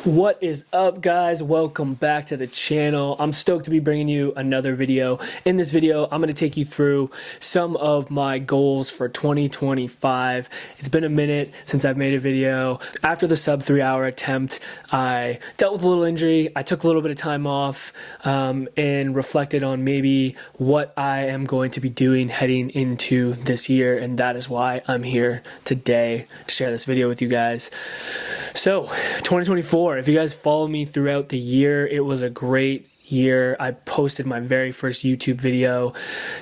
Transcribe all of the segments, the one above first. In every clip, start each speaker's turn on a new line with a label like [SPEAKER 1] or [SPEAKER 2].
[SPEAKER 1] What is up, guys? Welcome back to the channel. I'm stoked to be bringing you another video. In this video, I'm going to take you through some of my goals for 2025. It's been a minute since I've made a video. After the sub 3 hour attempt, I dealt with a little injury. I took a little bit of time off and reflected on maybe what I am going to be doing heading into this year, and that is why I'm here today to share this video with you guys. So 2024, if you guys follow me throughout the year, it was a great year. I posted my very first YouTube video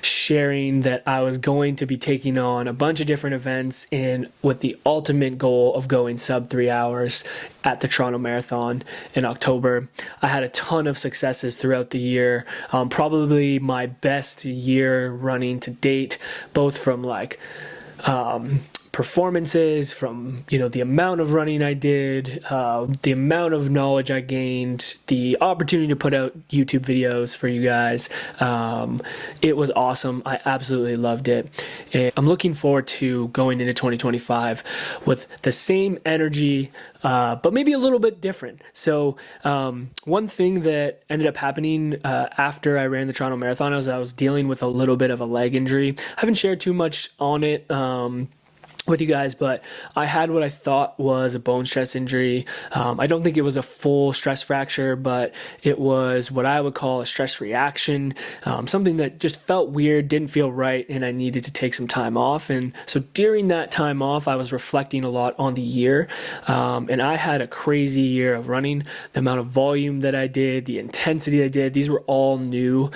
[SPEAKER 1] sharing that I was going to be taking on a bunch of different events and with the ultimate goal of going sub 3 hours at the Toronto Marathon in October. I had a ton of successes throughout the year, probably my best year running to date, both from performances, from the amount of running I did, the amount of knowledge I gained, the opportunity to put out YouTube videos for you guys. It was awesome. I absolutely loved it, and I'm looking forward to going into 2025 with the same energy, but maybe a little bit different. So one thing that ended up happening after I ran the Toronto Marathon is I was dealing with a little bit of a leg injury. I haven't shared too much on it with you guys, but I had what I thought was a bone stress injury. I don't think it was a full stress fracture, but it was what I would call a stress reaction, something that just felt weird, didn't feel right, and I needed to take some time off. And so during that time off, I was reflecting a lot on the year, and I had a crazy year of running. The amount of volume that I did, the intensity I did, these were all new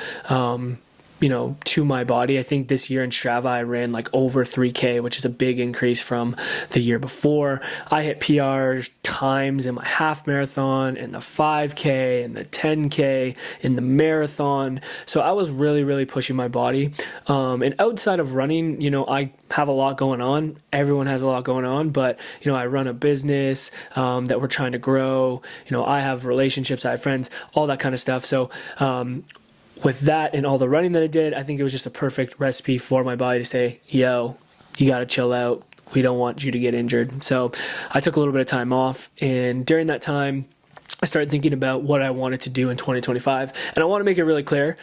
[SPEAKER 1] to my body. I think this year in Strava, I ran like over 3K, which is a big increase from the year before. I hit PRs times in my half marathon and the 5K and the 10K in the marathon. So I was really pushing my body. And outside of running, I have a lot going on. Everyone has a lot going on, but I run a business that we're trying to grow. I have relationships, I have friends, all that kind of stuff. So with that and all the running that I did, I think it was just a perfect recipe for my body to say, yo, you got to chill out. We don't want you to get injured. So I took a little bit of time off, and during that time, I started thinking about what I wanted to do in 2025. And I want to make it really clear,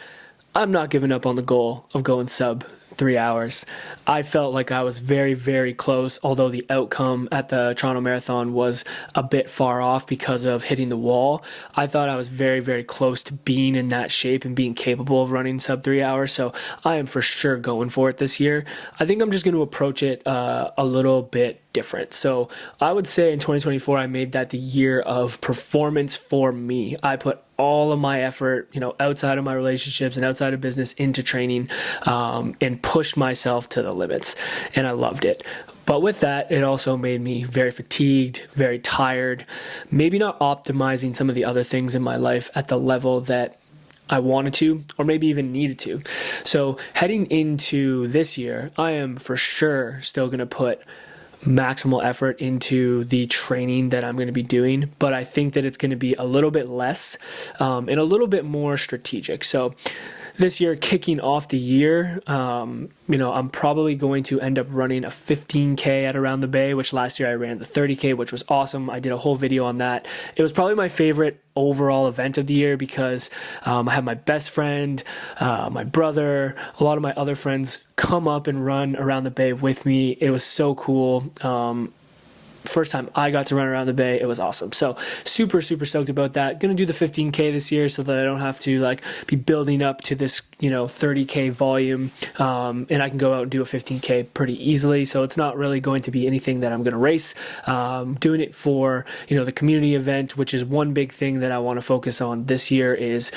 [SPEAKER 1] I'm not giving up on the goal of going sub 3 hours. I felt like I was very close, although the outcome at the Toronto Marathon was a bit far off because of hitting the wall. I thought I was very close to being in that shape and being capable of running sub 3 hours, so I am for sure going for it this year. I think I'm just going to approach it a little bit different. So I would say in 2024, I made that the year of performance for me. I put all of my effort, outside of my relationships and outside of business into training, and pushed myself to the limits, and I loved it. But with that, it also made me very fatigued, very tired, maybe not optimizing some of the other things in my life at the level that I wanted to, or maybe even needed to. So heading into this year, I am for sure still going to put maximal effort into the training that I'm going to be doing, but I think that it's going to be a little bit less and a little bit more strategic. So this year, kicking off the year, I'm probably going to end up running a 15K at Around the Bay, which last year I ran the 30K, which was awesome. I did a whole video on that. It was probably my favorite overall event of the year because I had my best friend, my brother, a lot of my other friends come up and run Around the Bay with me. It was so cool. First time I got to run Around the Bay, it was awesome. So super stoked about that. Gonna do the 15K this year so that I don't have to be building up to this 30K volume, and I can go out and do a 15K pretty easily. So it's not really going to be anything that I'm gonna race. Doing it for the community event, which is one big thing that I want to focus on this year, is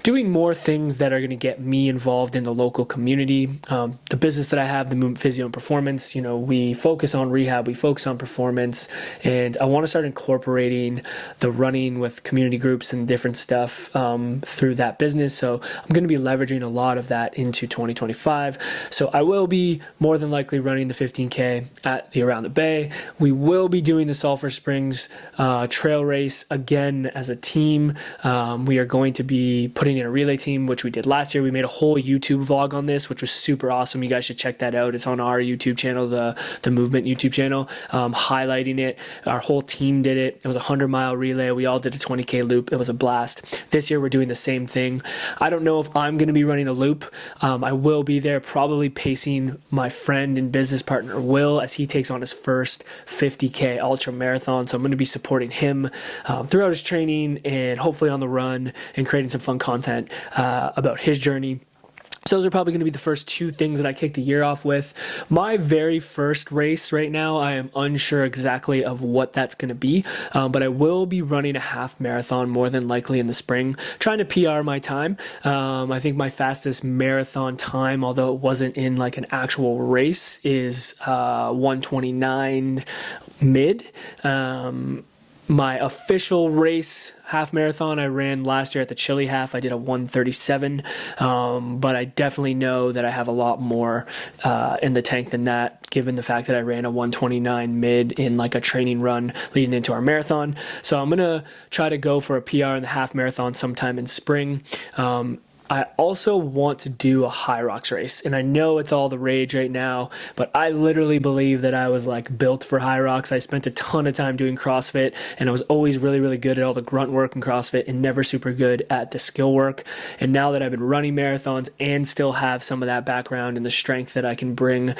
[SPEAKER 1] doing more things that are going to get me involved in the local community. The business that I have, the Movement Physio and Performance, we focus on rehab, we focus on performance. And I want to start incorporating the running with community groups and different stuff through that business. So I'm going to be leveraging a lot of that into 2025. So I will be more than likely running the 15K at the Around the Bay. We will be doing the Sulphur Springs trail race again as a team. We are going to be putting in a relay team, which we did last year. We made a whole YouTube vlog on this, which was super awesome. You guys should check that out. It's on our YouTube channel, the Movement YouTube channel, highlighting highlighting it. Our whole team did it. It was a 100-mile relay. We all did a 20K loop. It was a blast. This year we're doing the same thing. I don't know if I'm going to be running a loop. I will be there, probably pacing my friend and business partner Will as he takes on his first 50K ultra marathon. So I'm going to be supporting him throughout his training and hopefully on the run and creating some fun content about his journey. So those are probably going to be the first two things that I kick the year off with. My very first race right now, I am unsure exactly of what that's going to be, but I will be running a half marathon more than likely in the spring, trying to PR my time. I think my fastest marathon time, although it wasn't in like an actual race, is 1:29 mid. My official race half marathon I ran last year at the Chili half. I did a 1:37, but I definitely know that I have a lot more in the tank than that, given the fact that I ran a 1:29 mid in like a training run leading into our marathon. So I'm gonna try to go for a PR in the half marathon sometime in spring. I also want to do a Hyrox race, and I know it's all the rage right now, but I literally believe that I was like built for Hyrox. I spent a ton of time doing CrossFit, and I was always really, really good at all the grunt work in CrossFit and never super good at the skill work. And now that I've been running marathons and still have some of that background and the strength that I can bring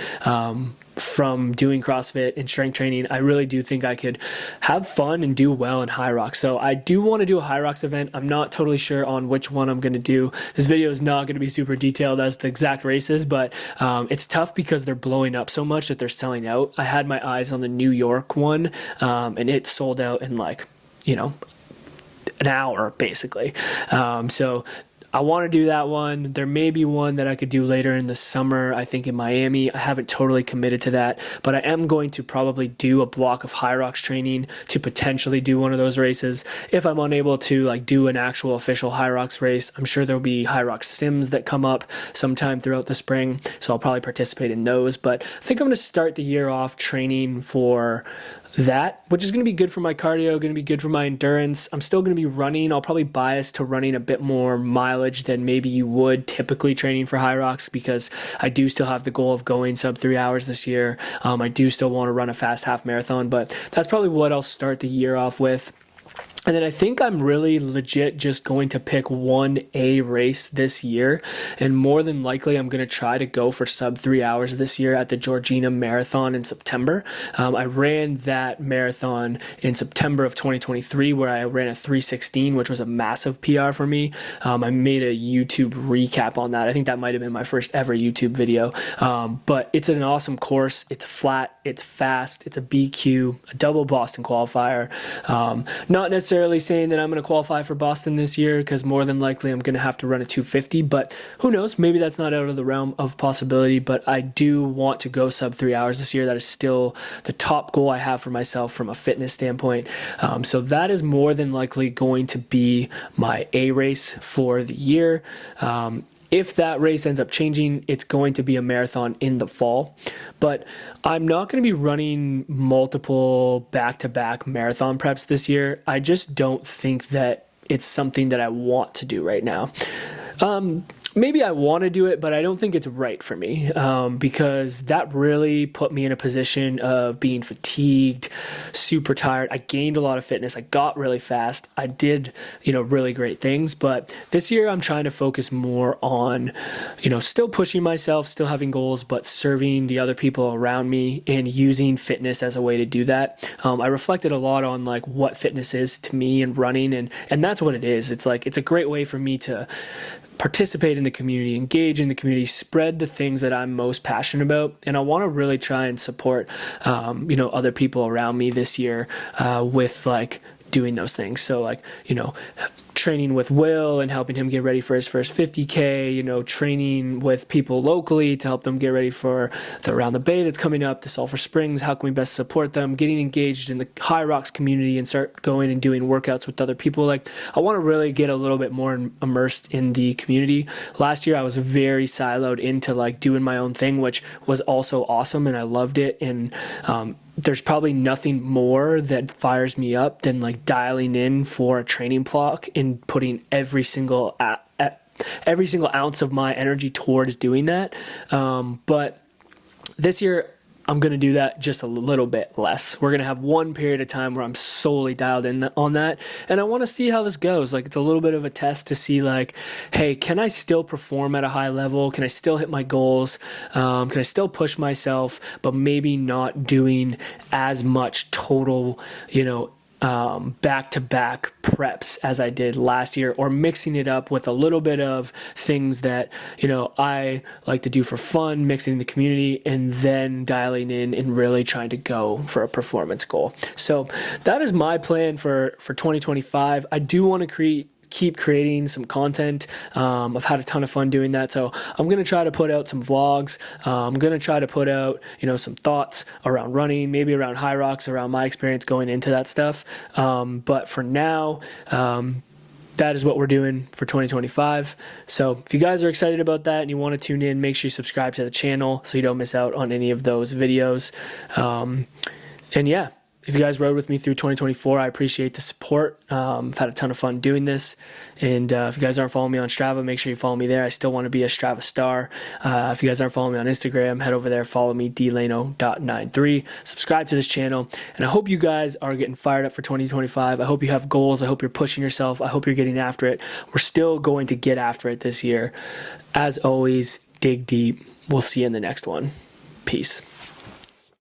[SPEAKER 1] from doing CrossFit and strength training, I really do think I could have fun and do well in Hyrox. So I do want to do a Hyrox event. I'm not totally sure on which one I'm going to do. This video is not going to be super detailed as to exact races, but it's tough because they're blowing up so much that they're selling out. I had my eyes on the New York one, and it sold out in like, an hour basically. So I want to do that one. There may be one that I could do later in the summer, I think in Miami. I haven't totally committed to that, but I am going to probably do a block of Hyrox training to potentially do one of those races. If I'm unable to like do an actual official Hyrox race, I'm sure there'll be Hyrox sims that come up sometime throughout the spring, so I'll probably participate in those. But I think I'm going to start the year off training for that, which is going to be good for my cardio, going to be good for my endurance. I'm still going to be running. I'll probably bias to running a bit more mileage than maybe you would typically training for Hyrox, because I do still have the goal of going sub 3 hours this year. I do still want to run a fast half marathon, but that's probably what I'll start the year off with. And then I think I'm really legit just going to pick one A race this year. And more than likely, I'm going to try to go for sub 3 hours this year at the Georgina Marathon in September. I ran that marathon in September of 2023, where I ran a 3:16, which was a massive PR for me. I made a YouTube recap on that. I think that might have been my first ever YouTube video. But it's an awesome course. It's flat. It's fast. It's a BQ, a double Boston qualifier. Not necessarily saying that I'm going to qualify for Boston this year, because more than likely I'm going to have to run a 250, but who knows, maybe that's not out of the realm of possibility. But I do want to go sub 3 hours this year. That is still the top goal I have for myself from a fitness standpoint. So that is more than likely going to be my A race for the year. If that race ends up changing, it's going to be a marathon in the fall. But I'm not going to be running multiple back-to-back marathon preps this year. I just don't think that it's something that I want to do right now. Maybe I want to do it, but I don't think it's right for me, because that really put me in a position of being fatigued, super tired. I gained a lot of fitness. I got really fast. I did, really great things. But this year I'm trying to focus more on, still pushing myself, still having goals, but serving the other people around me and using fitness as a way to do that. I reflected a lot on like what fitness is to me and running, and that's what it is. It's like, it's a great way for me to participate in the community, engage in the community, spread the things that I'm most passionate about. And I want to really try and support, other people around me this year with like doing those things. So like, training with Will and helping him get ready for his first 50K, training with people locally to help them get ready for the Around the Bay that's coming up, the Sulphur Springs, how can we best support them, getting engaged in the Hyrox community and start going and doing workouts with other people. Like, I want to really get a little bit more immersed in the community. Last year I was very siloed into like doing my own thing, which was also awesome and I loved it. And there's probably nothing more that fires me up than like dialing in for a training block and putting every single ounce of my energy towards doing that. But this year I'm going to do that just a little bit less. We're going to have one period of time where I'm solely dialed in on that. And I want to see how this goes. Like, it's a little bit of a test to see, like, hey, can I still perform at a high level? Can I still hit my goals? Can I still push myself, but maybe not doing as much total, back-to-back preps as I did last year, or mixing it up with a little bit of things that, I like to do for fun, mixing the community, and then dialing in and really trying to go for a performance goal. So that is my plan for 2025. I do want to keep creating some content. I've had a ton of fun doing that. So I'm going to try to put out some vlogs. I'm going to try to put out, some thoughts around running, maybe around Hyrox, around my experience going into that stuff. But for now, that is what we're doing for 2025. So if you guys are excited about that and you want to tune in, make sure you subscribe to the channel so you don't miss out on any of those videos. And yeah, if you guys rode with me through 2024, I appreciate the support. I've had a ton of fun doing this. And if you guys aren't following me on Strava, make sure you follow me there. I still want to be a Strava star. If you guys aren't following me on Instagram, head over there, follow me, dlano.93. Subscribe to this channel. And I hope you guys are getting fired up for 2025. I hope you have goals. I hope you're pushing yourself. I hope you're getting after it. We're still going to get after it this year. As always, dig deep. We'll see you in the next one. Peace.